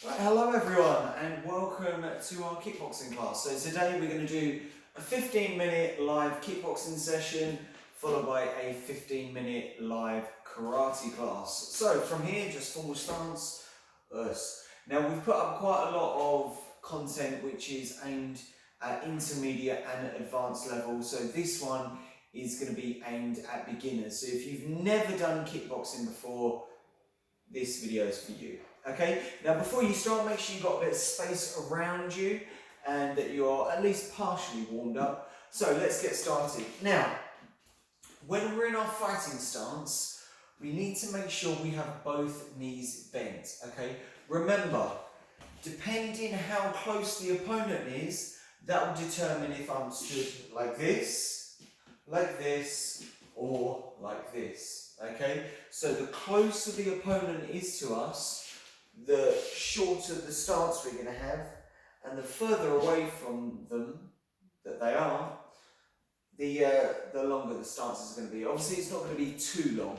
Right, hello everyone and welcome to our kickboxing class. So today we're going to do a 15-minute live kickboxing session followed by a 15-minute live karate class. So from here, just formal stance, us. Now we've put up quite a lot of content which is aimed at intermediate and advanced levels. So this one is going to be aimed at beginners. So if you've never done kickboxing before, this video is for you. Okay, now before you start, make sure you've got a bit of space around you and that you're at least partially warmed up. So let's get started. Now, when we're in our fighting stance, we need to make sure we have both knees bent. Okay, remember, depending how close the opponent is, that will determine if I'm stood like this, or like this. Okay, so the closer the opponent is to us, the shorter the stance we're going to have, and the further away from them that they are, the longer the stance is going to be. Obviously, it's not going to be too long.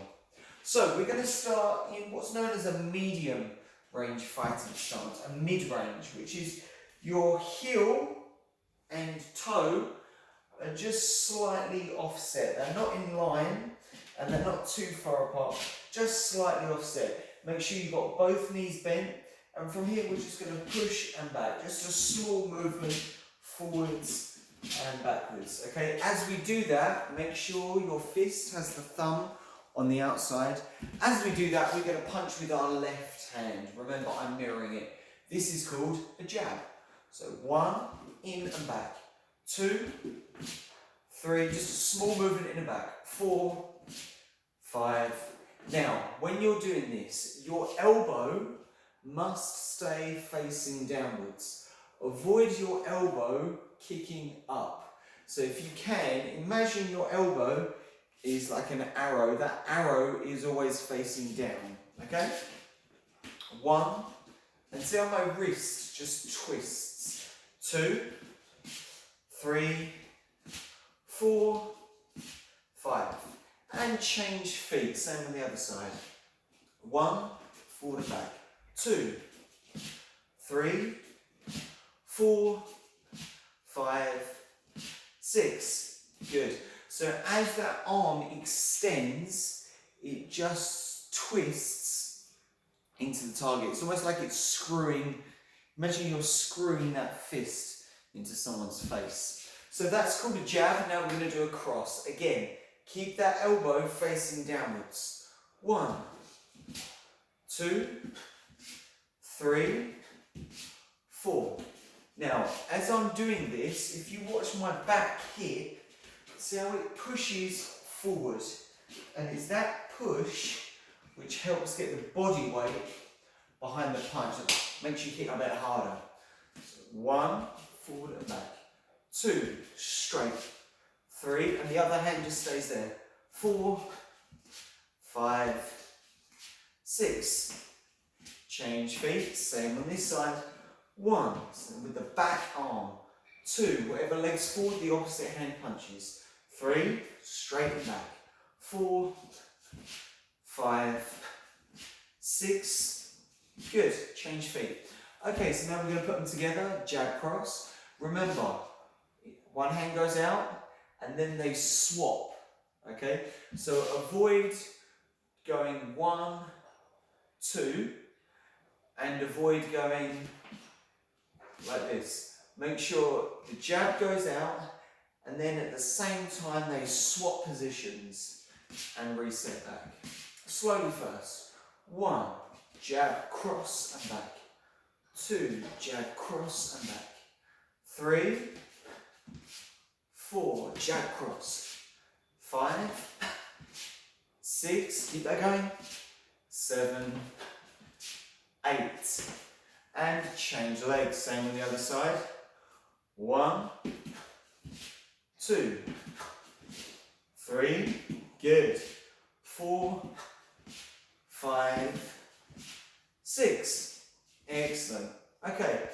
So we're going to start in what's known as a medium range fighting stance, a mid-range, which is your heel and toe are just slightly offset. They're not in line and they're not too far apart, just slightly offset. Make sure you've got both knees bent, and from here we're just going to push and back, just a small movement forwards and backwards. Okay, as we do that, make sure your fist has the thumb on the outside. As we do that, we're going to punch with our left hand. Remember, I'm mirroring it. This is called a jab. So 1, in and back, 2, 3, just a small movement in and back, 4, 5. Now, when you're doing this, your elbow must stay facing downwards. Avoid your elbow kicking up. So if you can, imagine your elbow is like an arrow. That arrow is always facing down, okay? 1, and see how my wrist just twists. 2, 3, 4, 5. And change feet, same on the other side. 1, forward and back. 2, 3, 4, 5, 6. Good. So as that arm extends, it just twists into the target. It's almost like it's screwing. Imagine you're screwing that fist into someone's face. So that's called a jab. Now we're going to do a cross. Again, keep that elbow facing downwards. 1, 2, 3, 4. Now, as I'm doing this, if you watch my back hip, see how it pushes forward. And it's that push which helps get the body weight behind the punch. It makes you hit a bit harder. So 1, forward and back. 2, straight. 3, and the other hand just stays there. 4, 5, 6. Change feet, same on this side. 1, so with the back arm. 2, whatever leg's forward, the opposite hand punches. 3, straight and back. 4, 5, 6. Good, change feet. Okay, so now we're going to put them together, jab cross. Remember, one hand goes out, and then they swap, okay? So avoid going 1, 2, and avoid going like this. Make sure the jab goes out, and then at the same time they swap positions and reset back. Slowly first. 1, jab, cross and back. 2, jab, cross and back. 3, 4, jab, cross. 5, 6, keep that going. 7, 8. And change legs, same on the other side. 1, 2, 3, good. 4, 5, 6. Excellent. Okay,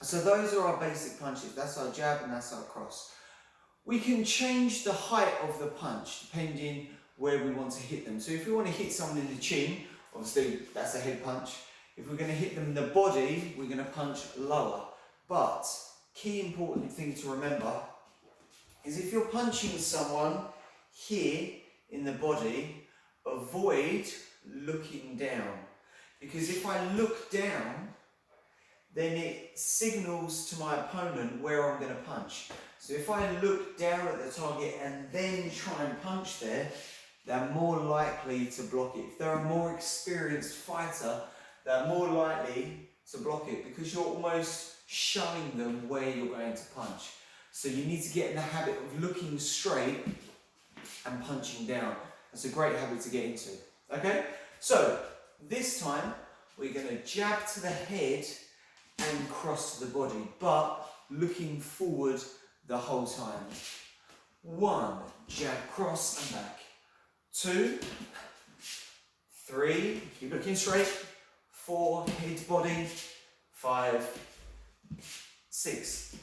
so those are our basic punches. That's our jab and that's our cross. We can change the height of the punch depending where we want to hit them. So if we want to hit someone in the chin, obviously that's a head punch. If we're going to hit them in the body, we're going to punch lower. But key important thing to remember is if you're punching someone here in the body, avoid looking down. Because if I look down, then it signals to my opponent where I'm going to punch. So if I look down at the target and then try and punch there, they're more likely to block it. If they're a more experienced fighter, they're more likely to block it because you're almost showing them where you're going to punch. So you need to get in the habit of looking straight and punching down. That's a great habit to get into. Okay? So this time we're going to jab to the head and cross to the body, but looking forward the whole time. 1, jab, cross and back. 2, 3, keep looking straight. 4, head, body. 5, 6,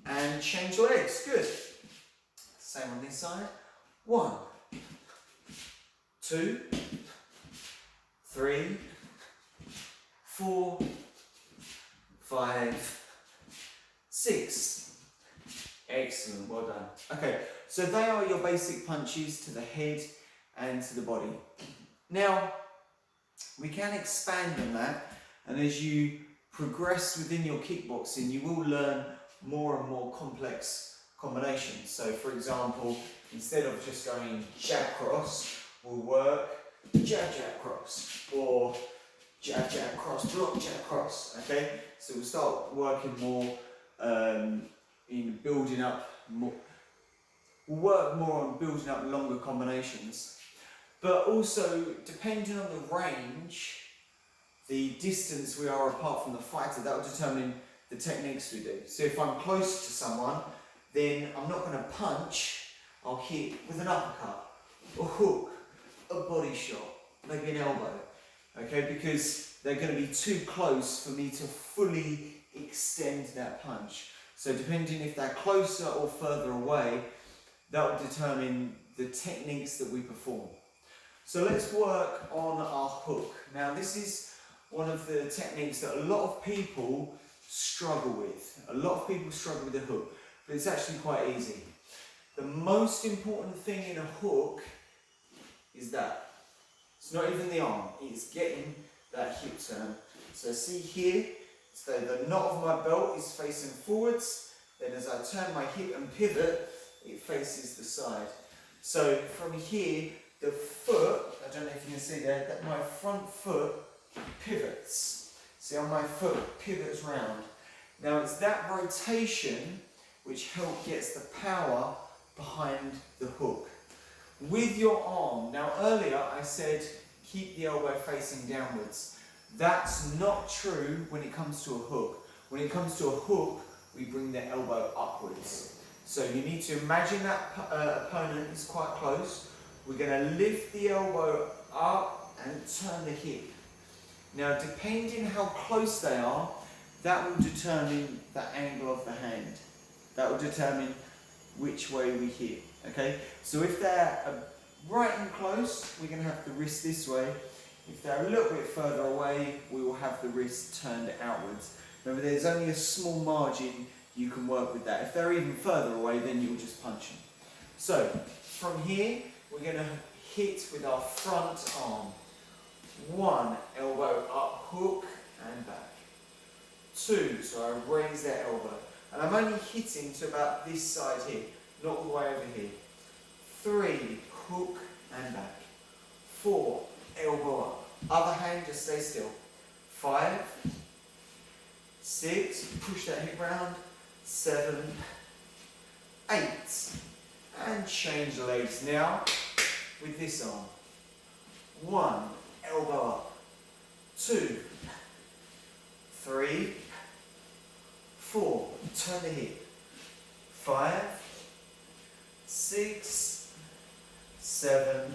and change legs. Good. Same on this side. 1, 2, 3, 4, 5, 6. Excellent, well done. Okay, so they are your basic punches to the head and to the body. Now, we can expand on that, and as you progress within your kickboxing, you will learn more and more complex combinations. So for example, instead of just going jab cross, we'll work jab jab cross, or jab jab cross, block jab cross. Okay, so we'll start working more in building up more. We'll work more on building up longer combinations, but also depending on the range, the distance we are apart from the fighter, that will determine the techniques we do. So if I'm close to someone, then I'm not going to punch, I'll hit with an uppercut, a hook, a body shot, maybe an elbow, okay, because they're going to be too close for me to fully extend that punch. So depending if they're closer or further away, that will determine the techniques that we perform. So let's work on our hook. Now this is one of the techniques that a lot of people struggle with. A lot of people struggle with the hook, but it's actually quite easy. The most important thing in a hook is that. It's not even the arm, it's getting that hip turn. So see here, so the knot of my belt is facing forwards, then as I turn my hip and pivot, it faces the side. So from here, the foot, I don't know if you can see there, that my front foot pivots. See how my foot pivots round. Now it's that rotation which gets the power behind the hook. With your arm, now earlier I said keep the elbow facing downwards. That's not true when it comes to a hook. When it comes to a hook, we bring the elbow upwards. So you need to imagine that opponent is quite close. We're going to lift the elbow up and turn the hip. Now, depending how close they are, that will determine the angle of the hand. That will determine which way we hit. Okay? So if they're right and close, we're going to have the wrist this way. If they're a little bit further away, we will have the wrist turned outwards. Remember, there's only a small margin you can work with that. If they're even further away, then you'll just punch them. So, from here, we're going to hit with our front arm. 1, elbow up, hook and back. 2, so I raise that elbow. And I'm only hitting to about this side here, not all the way over here. 3, hook and back. 4, elbow up. Other hand, just stay still. 5, 6, push that hip round. 7, 8. And change legs now with this arm. 1, elbow up. 2, 3, 4, turn the hip. 5, 6, 7,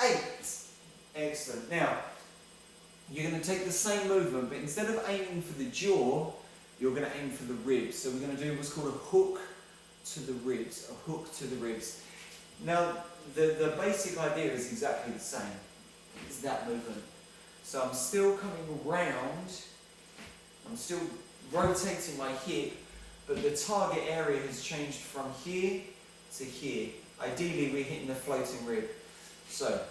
8. Excellent. Now, you're going to take the same movement, but instead of aiming for the jaw, you're going to aim for the ribs. So we're going to do what's called a hook to the ribs. A hook to the ribs. Now, the basic idea is exactly the same. It's that movement. So I'm still coming round, I'm still rotating my hip, but the target area has changed from here to here. Ideally, we're hitting the floating rib. So,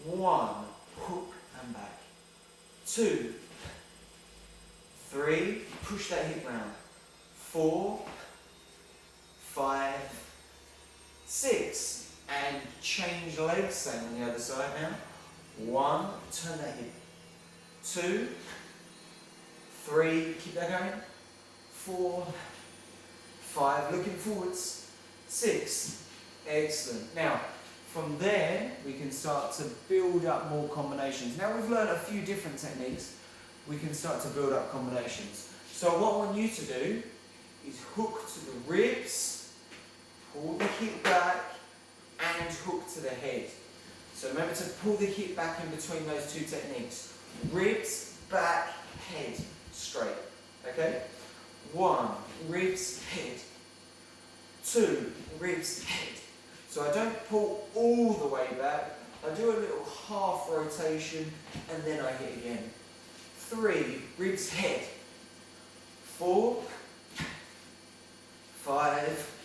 1, hook and back. 2, 3, push that hip round. 4, 5, 6, and change legs, same on the other side now. 1, turn that hip. 2, 3, keep that going. 4, 5, looking forwards. 6, excellent. Now, from there, we can start to build up more combinations. Now we've learned a few different techniques, we can start to build up combinations. So what I want you to do is hook to the ribs, pull the hip back, and hook to the head. So remember to pull the hip back in between those two techniques. Ribs, back, head, straight. Okay? 1, ribs, head. 2, ribs, head. So I don't pull all the way back, I do a little half rotation and then I hit again. 3, ribs, head. 4, 5,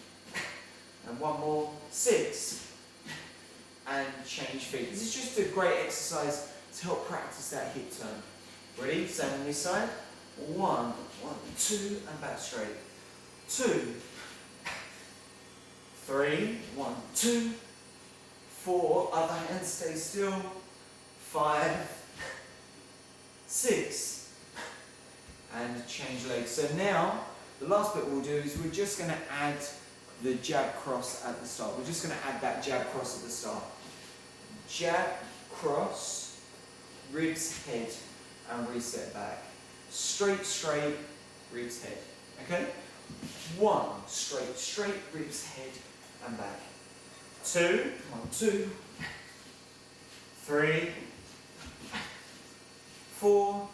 and one more, 6. And change feet. This is just a great exercise to help practice that hip turn. Ready? Same on this side. 1, 2, and back straight. 2, 3, 1, 2, 4, other hand stay still. 5, 6, and change legs. So now, the last bit we'll do is we're just going to add the jab cross at the start. We're just going to add that jab cross at the start. Jab, cross, ribs, head, and reset back. Straight, straight, ribs, head. Okay? 1, straight, straight, ribs, head, and back. 2, 1, 2, 3, 4,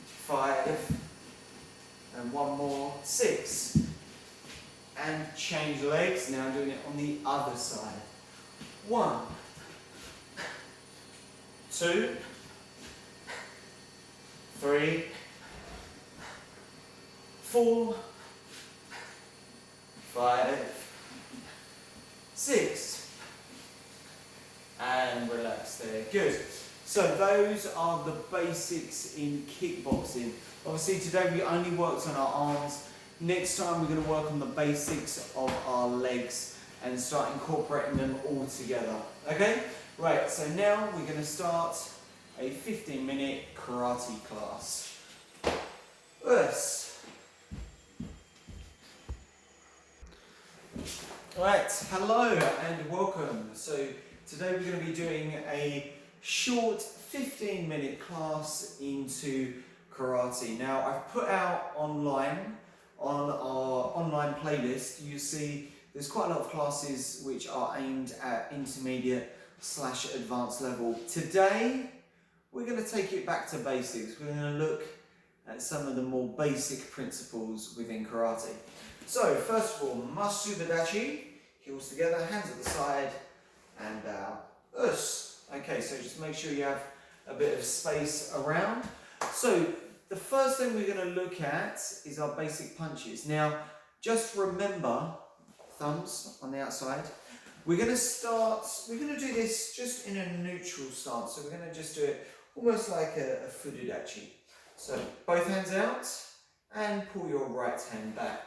5, and one more, 6. And change legs, now doing it on the other side. 1, 2, 3, 4, 5, 6. And relax there. Good. So those are the basics in kickboxing. Obviously today we only worked on our arms. Next time we're going to work on the basics of our legs and start incorporating them all together. Okay? Right, so now we're going to start a 15-minute karate class. Yes. Right, hello and welcome. So today we're going to be doing a short 15-minute class into karate. Now I've put out online on our online playlist, you see there's quite a lot of classes which are aimed at intermediate / advanced level. Today we're going to take it back to basics. We're going to look at some of the more basic principles within karate. So first of all, Masubadachi, heels together, hands at the side and down. Us. Okay, so just make sure you have a bit of space around. So the first thing we're going to look at is our basic punches. Now, just remember, thumbs on the outside. We're going to do this just in a neutral stance. So we're going to just do it almost like a furudachi. So both hands out and pull your right hand back.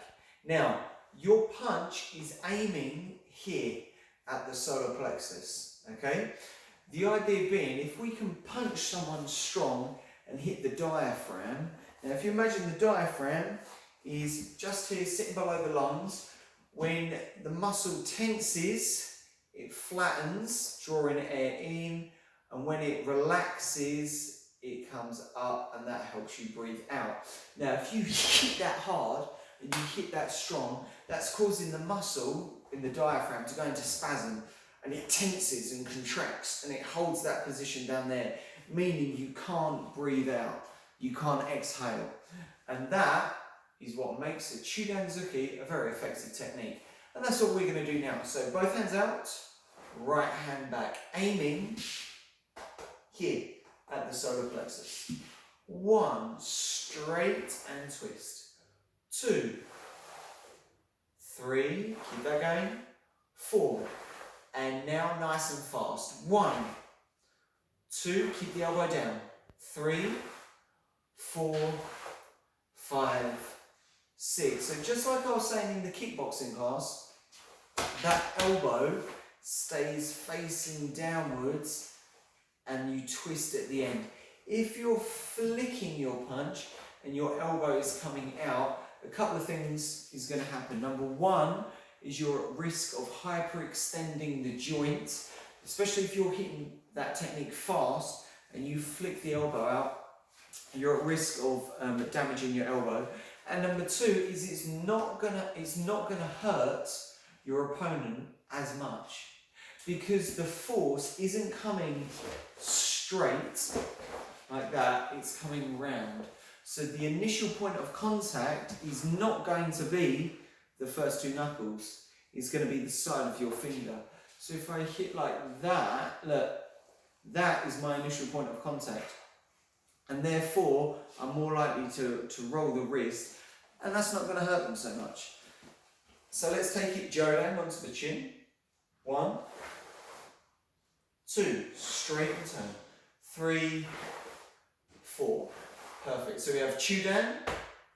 Now, your punch is aiming here at the solar plexus, okay? The idea being, if we can punch someone strong and hit the diaphragm. Now if you imagine the diaphragm is just here sitting below the lungs, when the muscle tenses, it flattens, drawing air in, and when it relaxes, it comes up and that helps you breathe out. Now if you hit that hard and you hit that strong, that's causing the muscle in the diaphragm to go into spasm and it tenses and contracts and it holds that position down there, meaning you can't breathe out, you can't exhale. And that is what makes a Chudanzuki a very effective technique. And that's what we're going to do now. So both hands out, right hand back, aiming here at the solar plexus. 1, straight and twist. 2, 3, keep that going. 4, and now nice and fast. 1, 2, keep the elbow down. 3, 4, 5, 6. So just like I was saying in the kickboxing class, that elbow stays facing downwards and you twist at the end. If you're flicking your punch and your elbow is coming out, a couple of things is going to happen. Number one is you're at risk of hyperextending the joint, especially if you're hitting that technique fast and you flick the elbow out, you're at risk of damaging your elbow. And number two is it's not gonna hurt your opponent as much because the force isn't coming straight like that, it's coming round. So the initial point of contact is not going to be the first 2 knuckles, it's going to be the side of your finger. So if I hit like that, look, that is my initial point of contact. And therefore, I'm more likely to roll the wrist, and that's not going to hurt them so much. So let's take it Jodan onto the chin. 1, 2, straight and turn. 3, 4. Perfect. So we have Chudan,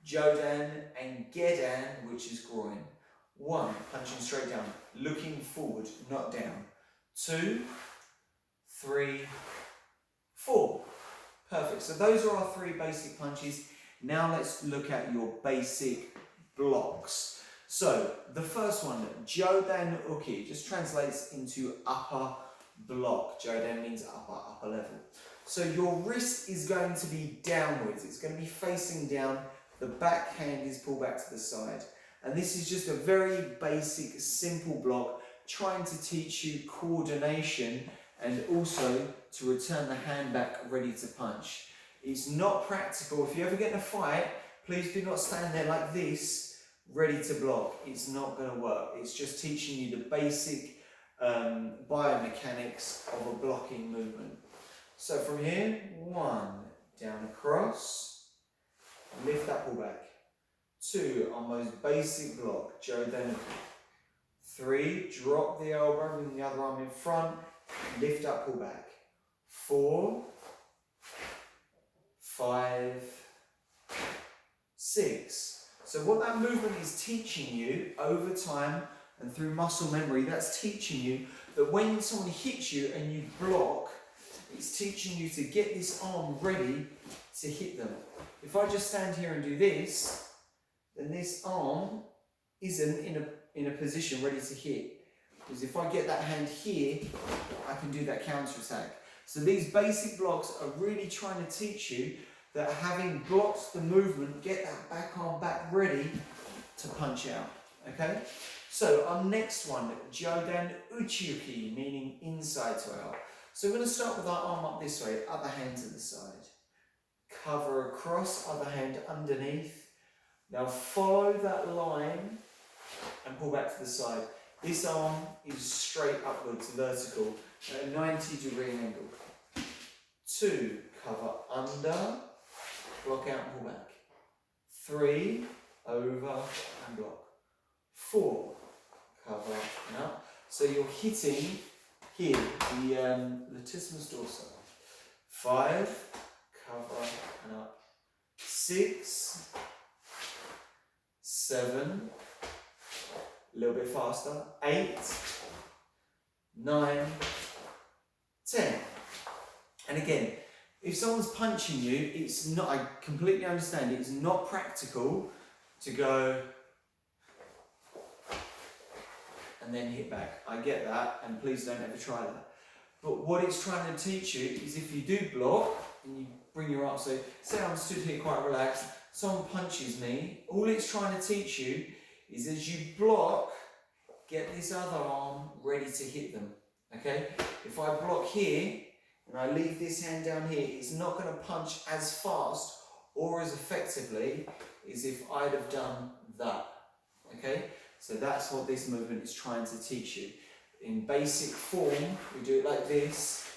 Jodan, and Gedan, which is groin. 1, punching straight down, looking forward, not down. 2, 3, 4. Perfect. So those are our 3 basic punches. Now let's look at your basic blocks. So the first one, Jodan Uki, just translates into upper block. Jodan means upper level. So your wrist is going to be downwards. It's going to be facing down. The back hand is pulled back to the side. And this is just a very basic, simple block trying to teach you coordination and also to return the hand back ready to punch. It's not practical. If you ever get in a fight, please do not stand there like this, ready to block. It's not going to work. It's just teaching you the basic biomechanics of a blocking movement. So from here, 1, down across, lift that, pull back. 2, our most basic block, Jodan. 3, drop the elbow, bring the other arm in front, lift up, pull back. 4, 5, 6. So what that movement is teaching you over time and through muscle memory, that's teaching you that when someone hits you and you block, it's teaching you to get this arm ready to hit them. If I just stand here and do this, then this arm isn't in a position ready to hit. Because if I get that hand here, I can do that counter attack. So these basic blocks are really trying to teach you that having blocked the movement, get that back arm back ready to punch out. Okay? So our next one, Jodan Uchiuki, meaning inside to out. So we're going to start with our arm up this way, other hand to the side. Cover across, other hand underneath. Now follow that line and pull back to the side. This arm is straight upwards, vertical, at a 90-degree angle. 2, cover under, block out and pull back. 3, over and block. 4, cover and up. So you're hitting here, the latissimus dorsi. 5, cover and up. 6, 7, a little bit faster. 8, 9, 10. And again, if someone's punching you, it's not, I completely understand, it's not practical to go and then hit back. I get that, and please don't ever try that. But what it's trying to teach you is if you do block, and you bring your arm, so say I'm stood here quite relaxed, someone punches me, all it's trying to teach you is as you block, get this other arm ready to hit them, okay? If I block here, and I leave this hand down here, it's not going to punch as fast or as effectively as if I'd have done that, okay? So that's what this movement is trying to teach you. In basic form, we do it like this.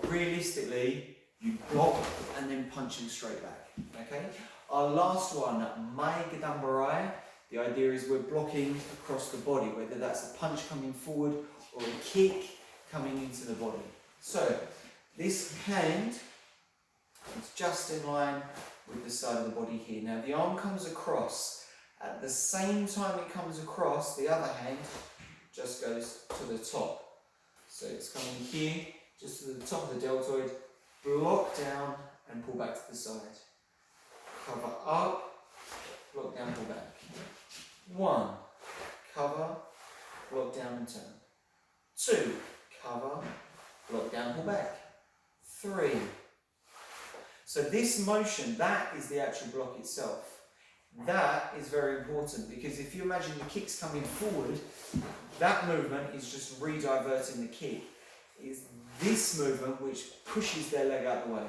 Realistically, You block and then punching straight back. Okay? Our last one, Mai Gadambarai. The idea is we're blocking across the body, whether that's a punch coming forward or a kick coming into the body. So, this hand is just in line with the side of the body here. Now the arm comes across. At the same time it comes across, the other hand just goes to the top. So it's coming here, just to the top of the deltoid, block down and pull back to the side. Cover up, block down, pull back. 1, cover, block down and turn. 2, cover, block down, pull back. 3. So this motion, that is the actual block itself. That is very important because if you imagine the kick's coming forward, that movement is just re-diverting the kick. It's this movement which pushes their leg out the way.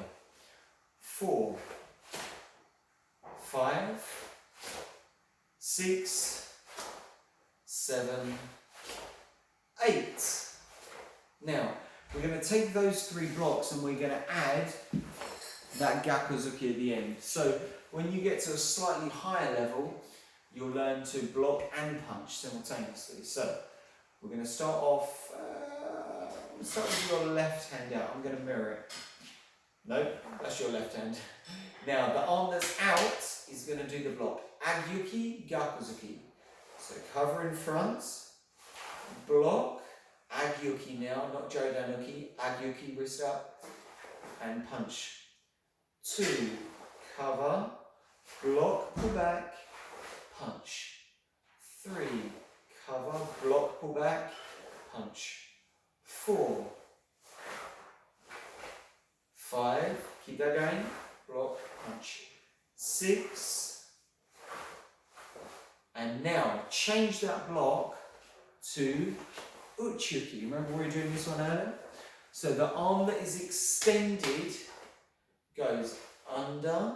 4, 5, 6, 7, 8. Now, we're going to take those 3 blocks and we're going to add that Gakuzuki at the end. So when you get to a slightly higher level, you'll learn to block and punch simultaneously. So we're going to start off, start with your left hand out. I'm going to mirror it. Nope, that's your left hand. Now the arm that's out is going to do the block. Agyuki, Gakuzuki. So cover in front, block, Agyuki now, not Jodanuki, Agyuki, wrist up, and punch. 2, cover, block, pull back, punch. 3, cover, block, pull back, punch. 4, 5, keep that going, block, punch. 6, and now change that block to Uchuki. Remember we were doing this one earlier? So the arm that is extended goes under,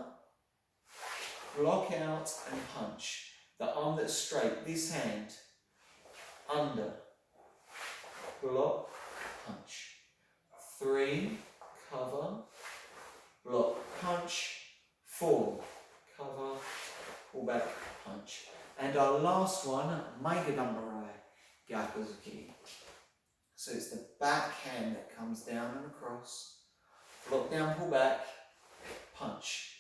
block out and punch. The arm that's straight, this hand, under, block, punch. 3, cover, block, punch. 4, cover, pull back, punch. And our last one, Maigadambarai, Gakuzuki. So it's the back hand that comes down and across, block down, pull back, punch.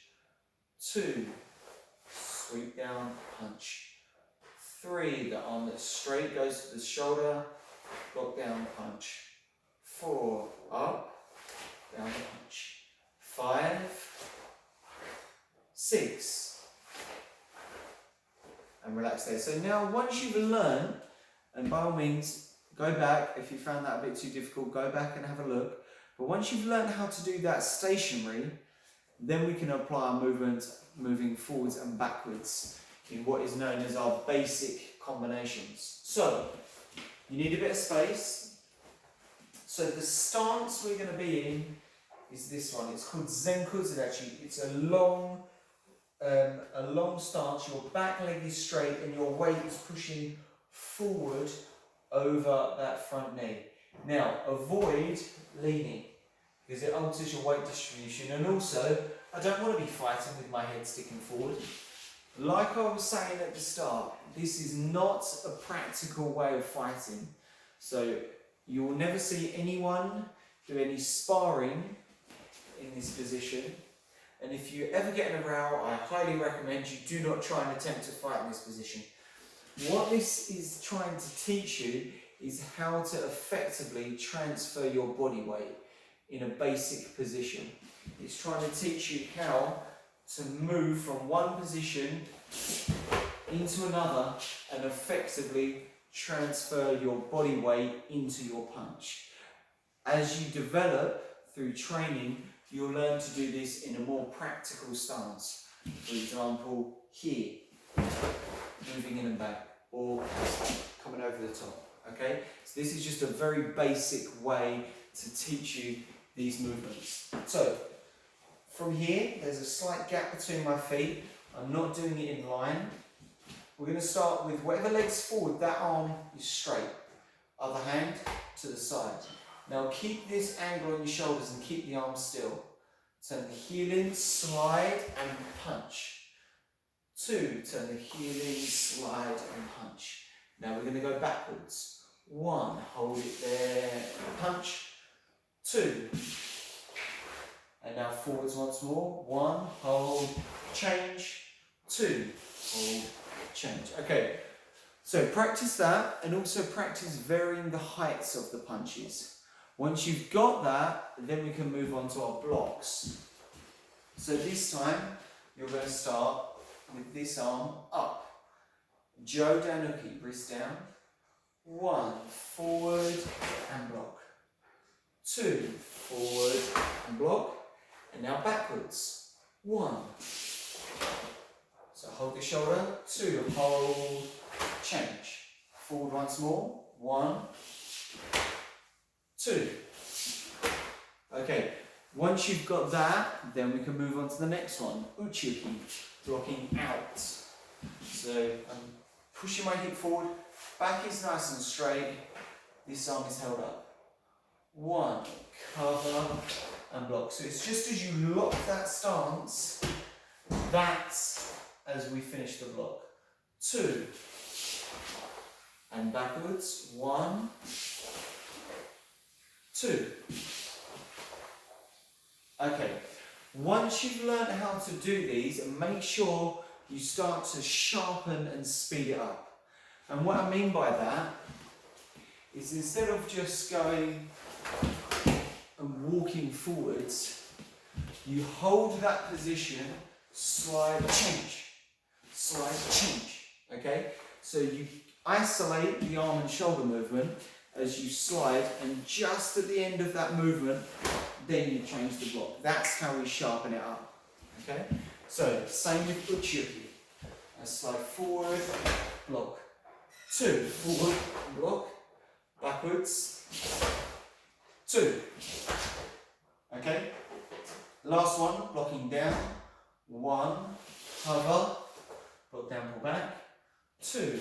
2, sweep down, punch. 3, the arm that's straight goes to the shoulder, block down, punch. 4, up, down, punch. 5, 6, and relax there. So now once you've learned, and by all means, go back, if you found that a bit too difficult, go back and have a look. But once you've learned how to do that stationary, then we can apply our movement moving forwards and backwards in what is known as our basic combinations. So, you need a bit of space. So the stance we're going to be in is this one. It's called Zenkuzu actually. It's a long stance. Your back leg is straight and your weight is pushing forward over that front knee. Now, avoid leaning because it alters your weight distribution, and also I don't want to be fighting with my head sticking forward. Like I was saying at the start, this is not a practical way of fighting. So you will never see anyone do any sparring in this position. And if you ever get in a row, I highly recommend you do not try and attempt to fight in this position. What this is trying to teach you is how to effectively transfer your body weight in a basic position. It's trying to teach you how to move from one position into another and effectively transfer your body weight into your punch. As you develop through training, you'll learn to do this in a more practical stance. For example, here, moving in and back, or coming over the top. Okay? So this is just a very basic way to teach you these movements. So, from here, there's a slight gap between my feet. I'm not doing it in line. We're going to start with whatever leg's forward, that arm is straight. Other hand to the side. Now keep this angle on your shoulders and keep the arm still. heel in, slide and punch. 2, turn the heel in, slide and punch. Now we're going to go backwards. 1, hold it there, punch. 2. And now forwards once more. 1, hold, change. 2, hold, change. Okay, so practice that and also practice varying the heights of the punches. Once you've got that, then we can move on to our blocks. So this time, you're going to start with this arm up. Joe Danuki, wrist down. 1, forward and block. 2, forward and block. And now backwards. 1. So hold the shoulder. 2, hold, change. Forward once more. 1, 2. Okay, once you've got that, then we can move on to the next one. Uchiuki, blocking out. So I'm pushing my hip forward. Back is nice and straight. This arm is held up. 1, cover and block. So it's just as you lock that stance, that's as we finish the block. 2. And backwards. 1, 2. Okay. Once you've learned how to do these, make sure you start to sharpen and speed it up. And what I mean by that is instead of just going and walking forwards, you hold that position, slide, change, okay? So you isolate the arm and shoulder movement as you slide, and just at the end of that movement, then you change the block. That's how we sharpen it up, okay? So, same with Uchiuki. I slide forward, block. 2, forward, block. Backwards. 2. Okay? Last one, blocking down. 1, hover, block down, pull back. 2,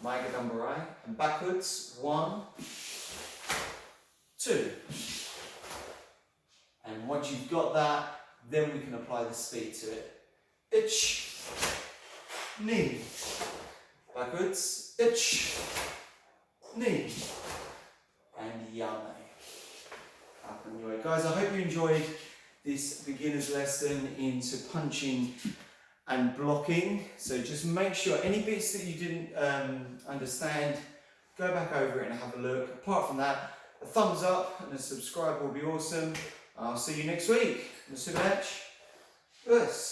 Maiga Damburai, and backwards. 1, 2. And once you've got that, then we can apply the speed to it. Ich, knee, backwards, ich, knee, and yame. Up and away. Guys, I hope you enjoyed this beginner's lesson into punching and blocking. So just make sure any bits that you didn't understand, go back over it and have a look. Apart from that, a thumbs up and a subscribe will be awesome. I'll see you next week. Yes.